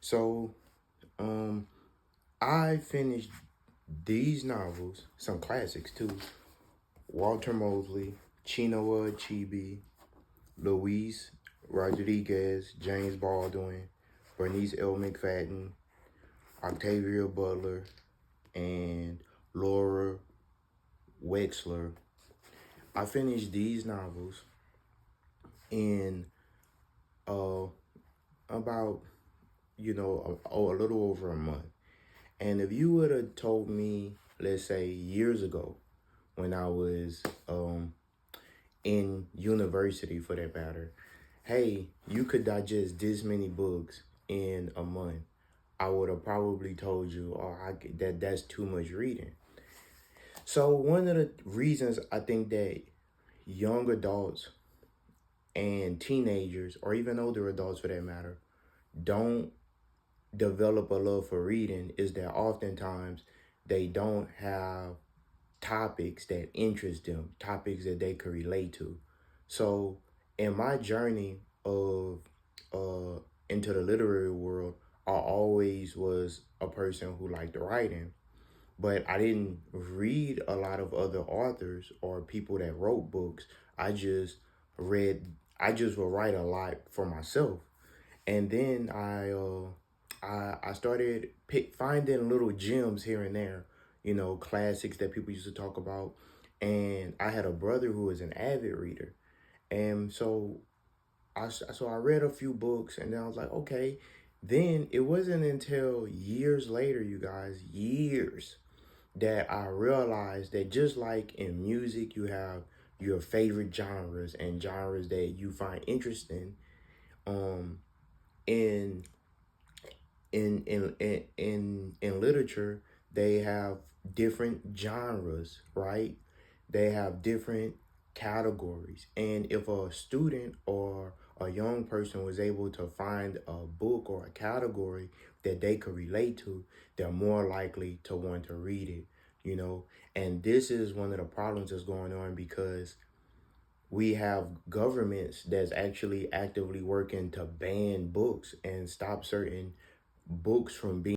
So, um, I finished these novels, some classics too. Walter Mosley, Chinua Achebe, Luis Rodriguez, James Baldwin, Bernice L. McFadden, Octavia Butler, and Laura Wexler. I finished these novels in uh about a little over a month. And if you would have told me, let's say years ago, when I was in university for that matter, hey, you could digest this many books in a month, I would have probably told you, oh, that's too much reading. So one of the reasons I think that young adults and teenagers, or even older adults for that matter, don't develop a love for reading is that oftentimes they don't have topics that interest them, topics that they could relate to. So in my journey of into the literary world, I always was a person who liked writing, but I didn't read a lot of other authors or people that wrote books. I just read. I just would write a lot for myself, and then I started finding little gems here and there, classics that people used to talk about. And I had a brother who was an avid reader, and so I read a few books, and then I was like, okay. Then it wasn't until years later, you guys, years, that I realized that just like in music, you have your favorite genres and genres that you find interesting. Um, in in literature, they have different genres, right? They have different categories. And if a student or a young person was able to find a book or a category that they could relate to, they're more likely to want to read it, you know? And this is one of the problems that's going on because we have governments that's actually actively working to ban books and stop certain books from being